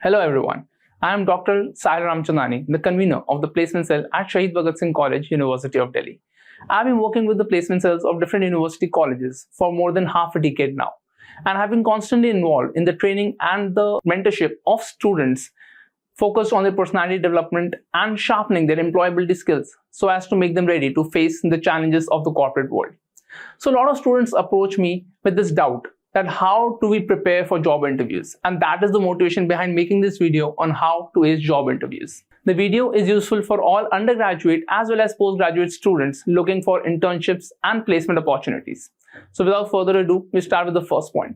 Hello everyone, I am Dr. Sahil Ramchandani, the convener of the placement cell at Shaheed Bhagat Singh College, University of Delhi. I've been working with the placement cells of different university colleges for more than half a decade now, and have been constantly involved in the training and the mentorship of students focused on their personality development and sharpening their employability skills so as to make them ready to face the challenges of the corporate world. So a lot of students approach me with this doubt that how do we prepare for job interviews, and that is the motivation behind making this video on how to ace job interviews. The video is useful for all undergraduate as well as postgraduate students looking for internships and placement opportunities. So without further ado, we start with the first point.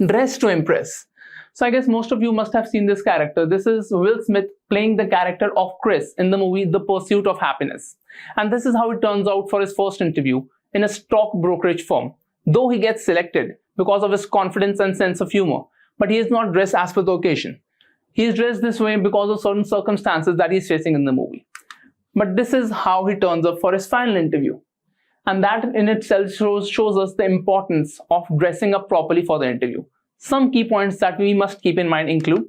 Dress to impress. So I guess most of you must have seen this character. This is Will Smith playing the character of Chris in the movie The Pursuit of Happiness. And this is how it turns out for his first interview in a stock brokerage firm. Though he gets selected because of his confidence and sense of humor, but he is not dressed as per the occasion. He is dressed this way because of certain circumstances that he is facing in the movie. But this is how he turns up for his final interview. And that in itself shows us the importance of dressing up properly for the interview. Some key points that we must keep in mind include: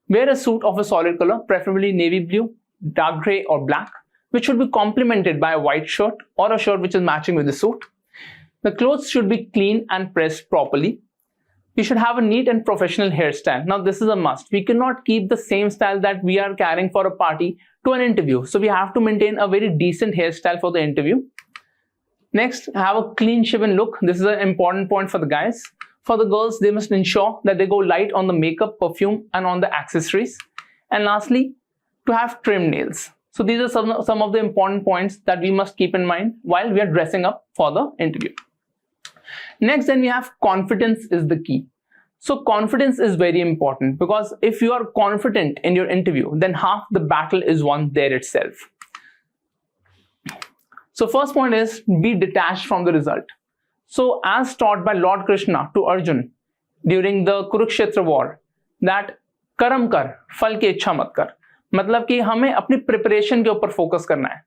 wear a suit of a solid color, preferably navy blue, dark gray or black, which should be complemented by a white shirt or a shirt which is matching with the suit. The clothes should be clean and pressed properly. You should have a neat and professional hairstyle. Now this is a must. We cannot keep the same style that we are carrying for a party to an interview. So we have to maintain a very decent hairstyle for the interview. Next, have a clean shaven look. This is an important point for the guys. For the girls, they must ensure that they go light on the makeup, perfume and on the accessories. And lastly, to have trimmed nails. So these are some of the important points that we must keep in mind while we are dressing up for the interview. Next, then we have confidence is the key. So confidence is very important, because if you are confident in your interview, then half the battle is won there itself. So first point is be detached from the result. So as taught by Lord Krishna to Arjun during the Kurukshetra war, that कर्म कर फल की इच्छा मत कर, मतलब कि हमें अपनी प्रिपरेशन के ऊपर फोकस करना है.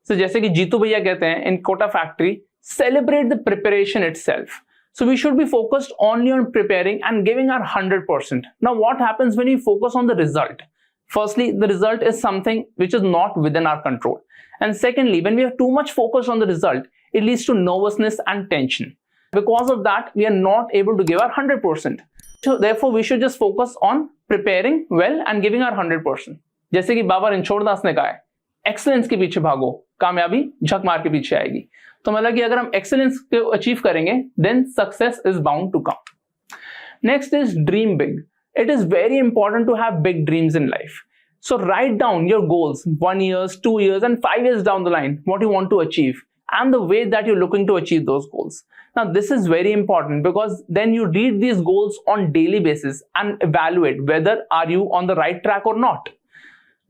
So जैसे कि जीतू भैया कहते हैं in Kota factory, celebrate the preparation itself. So we should be focused only on preparing and giving our 100%. Now what happens when we focus on the result? Firstly, the result is something which is not within our control. And secondly, when we are too much focused on the result, it leads to nervousness and tension. Because of that, we are not able to give our 100%. So therefore, we should just focus on preparing well and giving our 100%. जैसे कि बाबा रणछोड़ दास ने कहा है, excellence के पीछे भागो, कामयाबी झक मार के पीछे आएगी. तो मतलब कि अगर हम एक्सेलेंस को अचीव करेंगे, then success is bound to come. Next is dream big. It is very important to have big dreams in life. So write down your goals 1 year, 2 years and 5 years down the line, what you want to achieve and the way that you're looking to achieve those goals. Now this is very important, because then you read these goals on daily basis and evaluate whether are you on the right track or not.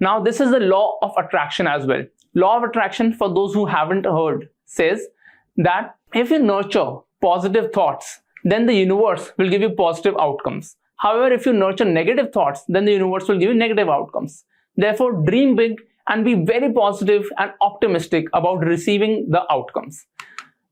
Now this is the law of attraction as well. Law of attraction, for those who haven't heard, says that if you nurture positive thoughts, then the universe will give you positive outcomes. However, if you nurture negative thoughts, then the universe will give you negative outcomes. Therefore, dream big and be very positive and optimistic about receiving the outcomes.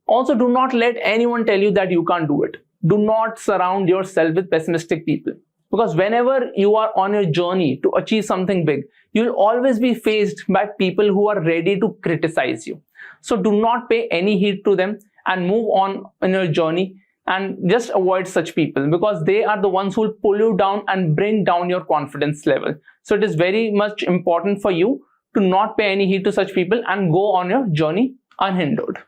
Also, do not let anyone tell you that you can't do it. Do not surround yourself with pessimistic people, because whenever you are on your journey to achieve something big, you'll always be faced by people who are ready to criticize you. So do not pay any heed to them and move on in your journey, and just avoid such people, because they are the ones who will pull you down and bring down your confidence level. So it is very much important for you to not pay any heed to such people and go on your journey unhindered.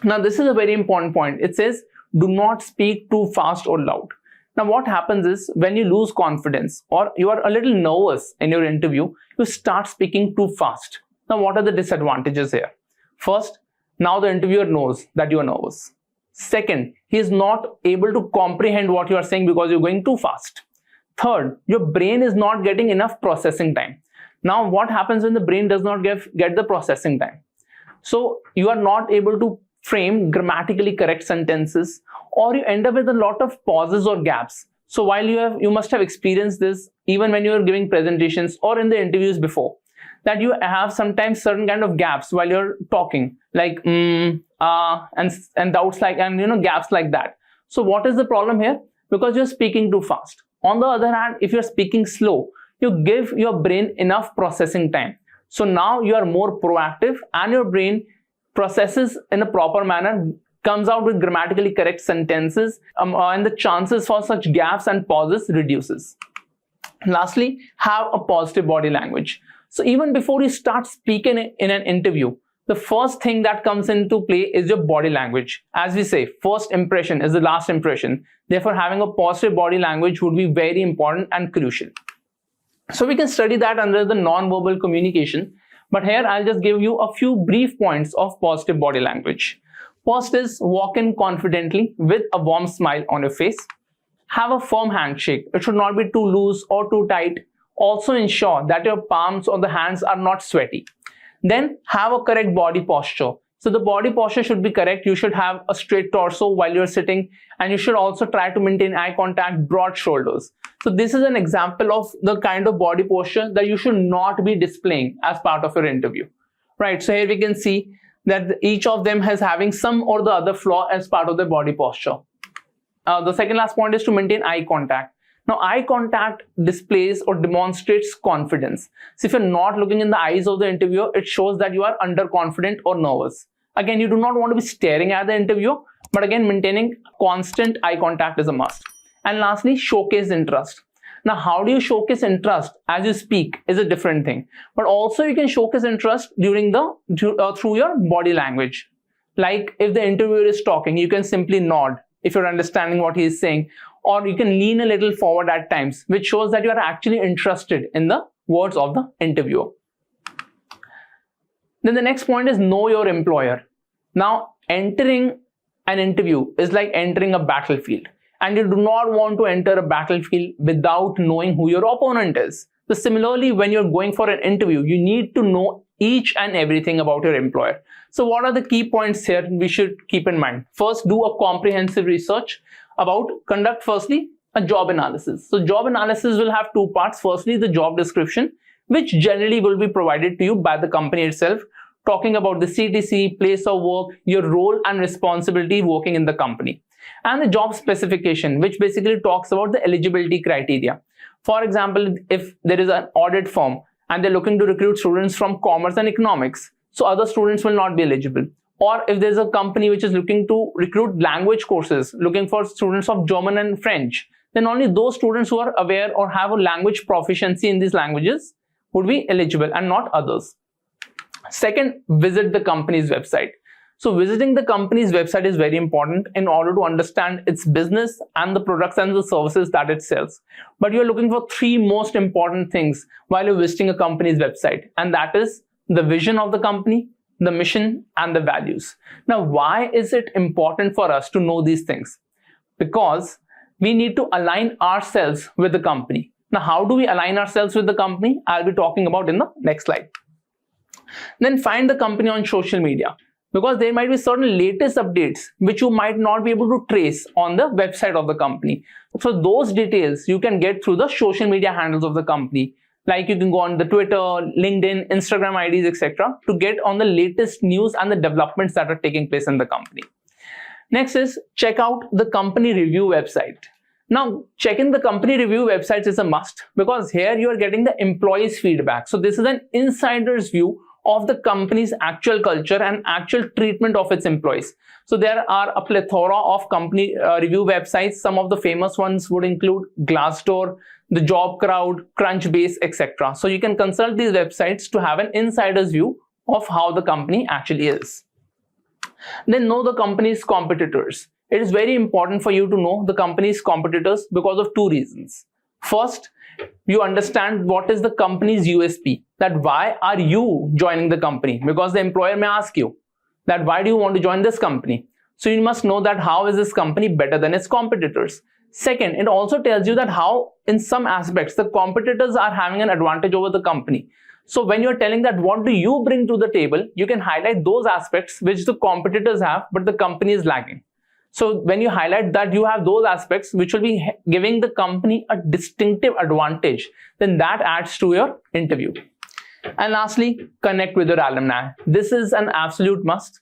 Now this is a very important point. It says do not speak too fast or loud. Now what happens is, when you lose confidence or you are a little nervous in your interview, you start speaking too fast. Now what are the disadvantages here? First, now the interviewer knows that you are nervous. Second, he is not able to comprehend what you are saying because you're going too fast. Third, your brain is not getting enough processing time. Now what happens when the brain does not get the processing time? So you are not able to frame grammatically correct sentences, or you end up with a lot of pauses or gaps. So while you must have experienced this even when you are giving presentations or in the interviews before, that you have sometimes certain kind of gaps while you're talking, like and doubts like, and gaps like that. So what is the problem here? Because you're speaking too fast. On the other hand, if you're speaking slow, you give your brain enough processing time. So now you are more proactive and your brain processes in a proper manner, comes out with grammatically correct sentences, and the chances for such gaps and pauses reduces. Lastly, have a positive body language. So even before you start speaking in an interview, the first thing that comes into play is your body language. As we say, first impression is the last impression. Therefore, having a positive body language would be very important and crucial. So we can study that under the non-verbal communication. But here I'll just give you a few brief points of positive body language. First is walk in confidently with a warm smile on your face. Have a firm handshake. It should not be too loose or too tight. Also ensure that your palms or the hands are not sweaty. Then have a correct body posture. So the body posture should be correct. You should have a straight torso while you're sitting, and you should also try to maintain eye contact, broad shoulders. So this is an example of the kind of body posture that you should not be displaying as part of your interview. Right, so here we can see that each of them has having some or the other flaw as part of their body posture. The second last point is to maintain eye contact. Now, eye contact displays or demonstrates confidence. So if you're not looking in the eyes of the interviewer, it shows that you are underconfident or nervous. Again, you do not want to be staring at the interviewer, but again, maintaining constant eye contact is a must. And lastly, showcase interest. Now, how do you showcase interest as you speak is a different thing, but also you can showcase interest during through your body language. Like if the interviewer is talking, you can simply nod if you're understanding what he is saying, or you can lean a little forward at times, which shows that you are actually interested in the words of the interviewer. Then the next point is know your employer. Now, entering an interview is like entering a battlefield, and you do not want to enter a battlefield without knowing who your opponent is. So similarly, when you're going for an interview, you need to know each and everything about your employer. So what are the key points here we should keep in mind? First, do a comprehensive research conduct firstly a job analysis. So job analysis will have two parts. Firstly, the job description, which generally will be provided to you by the company itself, talking about the CTC, place of work, your role and responsibility working in the company. And the job specification, which basically talks about the eligibility criteria. For example, if there is an audit firm and they're looking to recruit students from commerce and economics, so other students will not be eligible. Or if there's a company which is looking to recruit language courses, looking for students of German and French, then only those students who are aware or have a language proficiency in these languages would be eligible and not others. Second, visit the company's website. So visiting the company's website is very important in order to understand its business and the products and the services that it sells. But you're looking for three most important things while you're visiting a company's website, and that is the vision of the company, the mission, and the values. Now, why is it important for us to know these things? Because we need to align ourselves with the company. Now, how do we align ourselves with the company? I'll be talking about in the next slide. Then find the company on social media, because there might be certain latest updates which you might not be able to trace on the website of the company. So those details you can get through the social media handles of the company. Like you can go on the Twitter, LinkedIn, Instagram IDs, etc. to get on the latest news and the developments that are taking place in the company. Next is check out the company review website. Now, checking the company review websites is a must, because here you are getting the employees' feedback. So this is an insider's view of the company's actual culture and actual treatment of its employees. So there are a plethora of company review websites. Some of the famous ones would include Glassdoor, the Job Crowd, Crunchbase, etc. So you can consult these websites to have an insider's view of how the company actually is. Then know the company's competitors. It is very important for you to know the company's competitors because of two reasons. First, you understand what is the company's USP, that why are you joining the company, because the employer may ask you that why do you want to join this company. So you must know that how is this company better than its competitors. Second, it also tells you that how in some aspects the competitors are having an advantage over the company. So when you're telling that what do you bring to the table, you can highlight those aspects which the competitors have but the company is lacking. So when you highlight that you have those aspects which will be giving the company a distinctive advantage, then that adds to your interview. And lastly, connect with your alumni. This is an absolute must,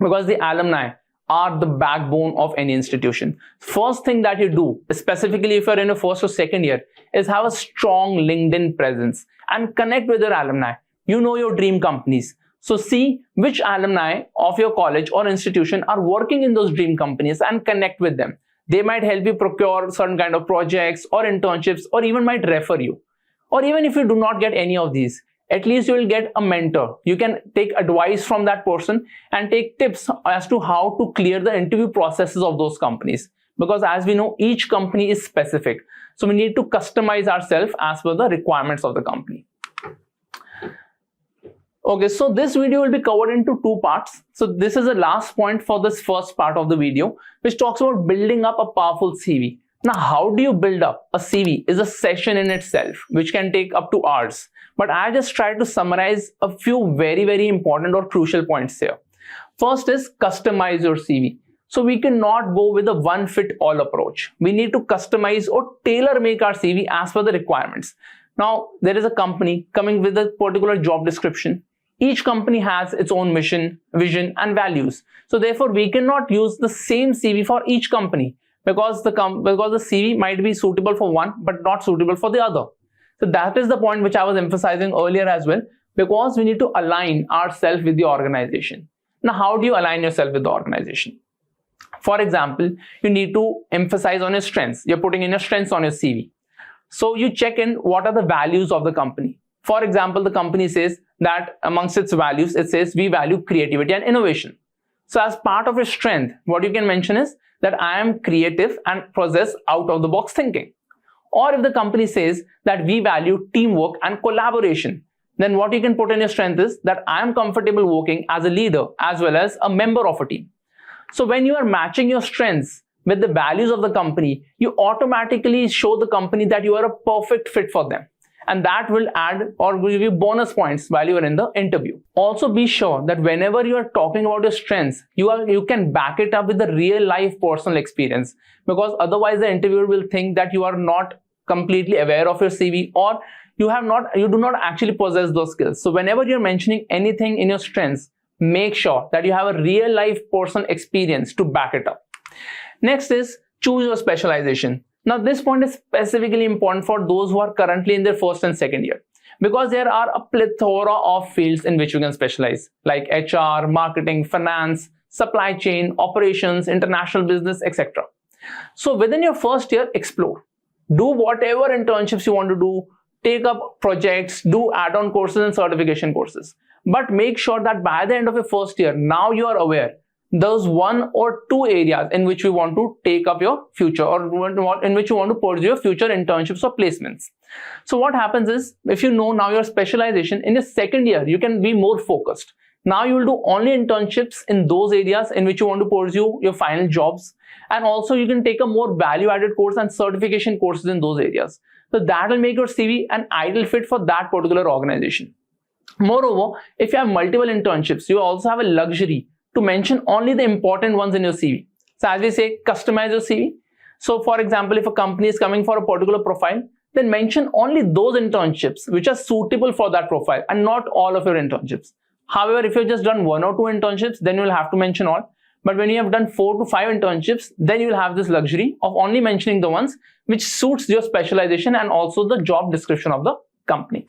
because the alumni are the backbone of any institution. First thing that you do, specifically if you're in your first or second year, is have a strong LinkedIn presence and connect with your alumni. You know your dream companies. So see which alumni of your college or institution are working in those dream companies and connect with them. They might help you procure certain kind of projects or internships, or even might refer you. Or even if you do not get any of these, at least you will get a mentor. You can take advice from that person and take tips as to how to clear the interview processes of those companies. Because as we know, each company is specific. So we need to customize ourselves as per the requirements of the company. Okay, so this video will be covered into two parts. So this is the last point for this first part of the video, which talks about building up a powerful CV. Now, how do you build up a CV is a session in itself, which can take up to hours. But I just tried to summarize a few very important or crucial points here. First is customize your CV. So we cannot go with a one-fit-all approach. We need to customize or tailor-make our CV as per the requirements. Now, there is a company coming with a particular job description. Each company has its own mission, vision, and values. So therefore, we cannot use the same CV for each company because the CV might be suitable for one but not suitable for the other. So that is the point which I was emphasizing earlier as well, because we need to align ourselves with the organization. Now, how do you align yourself with the organization? For example, you need to emphasize on your strengths. You're putting in your strengths on your CV. So you check in what are the values of the company. For example, the company says that amongst its values, it says we value creativity and innovation. So as part of your strength, what you can mention is that I am creative and possess out-of-the-box thinking. Or if the company says that we value teamwork and collaboration, then what you can put in your strength is that I am comfortable working as a leader as well as a member of a team. So when you are matching your strengths with the values of the company, you automatically show the company that you are a perfect fit for them. And that will add or give you bonus points while you are in the interview. Also be sure that whenever you are talking about your strengths, you can back it up with the real life personal experience, because otherwise the interviewer will think that you are not completely aware of your CV, or you do not actually possess those skills. So whenever you're mentioning anything in your strengths, make sure that you have a real life personal experience to back it up. Next is choose your specialization. Now this point is specifically important for those who are currently in their first and second year, because there are a plethora of fields in which you can specialize, like HR, marketing, finance, supply chain, operations, international business, etc. So within your first year, explore. Do whatever internships you want to do, take up projects, do add-on courses and certification courses. But make sure that by the end of your first year, now you are aware there's one or two areas in which you want to take up your future, or in which you want to pursue your future internships or placements. So what happens is, if you know now your specialization, in your second year, you can be more focused. Now you will do only internships in those areas in which you want to pursue your final jobs. And also you can take a more value-added course and certification courses in those areas. So that will make your CV an ideal fit for that particular organization. Moreover, if you have multiple internships, you also have a luxury to mention only the important ones in your CV. So as we say, customize your CV. So for example, if a company is coming for a particular profile, then mention only those internships which are suitable for that profile and not all of your internships. However, if you've just done one or two internships, then you'll have to mention all. But when you have done 4 to 5 internships, then you'll have this luxury of only mentioning the ones which suits your specialization and also the job description of the company.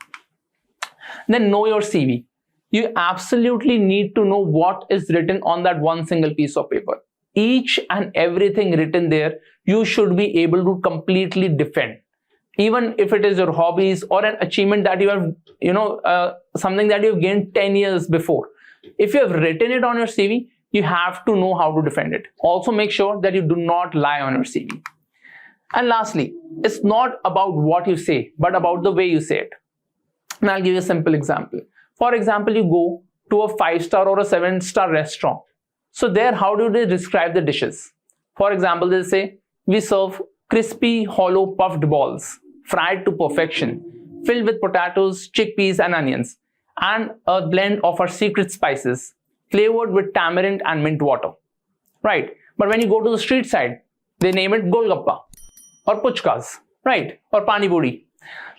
Then know your CV. You absolutely need to know what is written on that one single piece of paper. Each and everything written there, you should be able to completely defend. Even if it is your hobbies or an achievement that you have, something that you've gained 10 years before. If you have written it on your CV, you have to know how to defend it. Also make sure that you do not lie on your CV. And lastly, it's not about what you say, but about the way you say it. And I'll give you a simple example. For example, you go to a 5-star or a 7-star restaurant. So there, how do they describe the dishes? For example, they'll say, we serve crispy, hollow, puffed balls, fried to perfection, filled with potatoes, chickpeas and onions, and a blend of our secret spices, flavored with tamarind and mint water. Right? But when you go to the street side, they name it golgappa or puchkas, right? Or pani puri.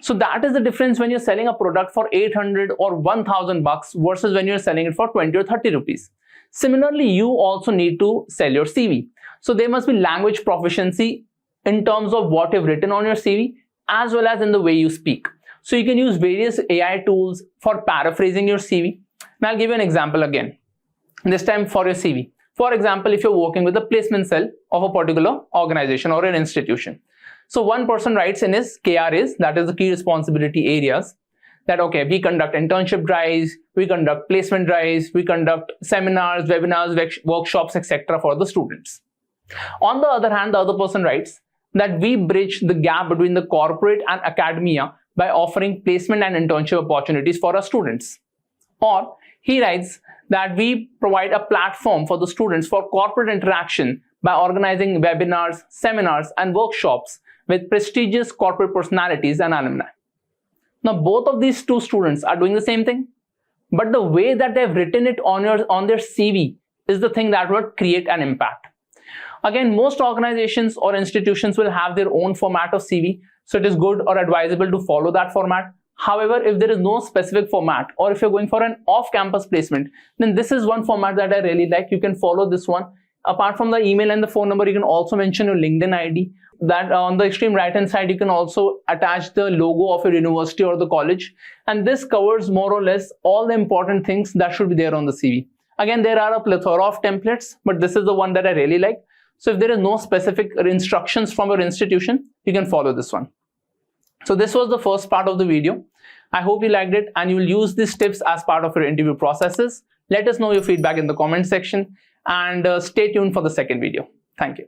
So that is the difference when you're selling a product for 800 or 1000 bucks versus when you're selling it for 20 or 30 rupees. Similarly, you also need to sell your CV. So there must be language proficiency in terms of what you've written on your CV as well as in the way you speak. So you can use various AI tools for paraphrasing your CV. And I'll give you an example again, this time for your CV. For example, if you're working with the placement cell of a particular organization or an institution. So one person writes in his KRAs, that is the key responsibility areas, that okay, we conduct internship drives, we conduct placement drives, we conduct seminars, webinars, workshops, etc. for the students. On the other hand, the other person writes that we bridge the gap between the corporate and academia by offering placement and internship opportunities for our students. Or he writes that we provide a platform for the students for corporate interaction by organizing webinars, seminars, and workshops with prestigious corporate personalities and alumni. Now, both of these two students are doing the same thing, but the way that they've written it on their CV is the thing that would create an impact. Again, most organizations or institutions will have their own format of CV, so it is good or advisable to follow that format. However, if there is no specific format, or if you're going for an off-campus placement, then this is one format that I really like. You can follow this one. Apart from the email and the phone number, you can also mention your LinkedIn ID. That on the extreme right hand side, you can also attach the logo of your university or the college. And this covers more or less all the important things that should be there on the CV. Again, there are a plethora of templates, but this is the one that I really like. So if there is no specific instructions from your institution, you can follow this one. So this was the first part of the video. I hope you liked it and you will use these tips as part of your interview processes. Let us know your feedback in the comment section and stay tuned for the second video. Thank you.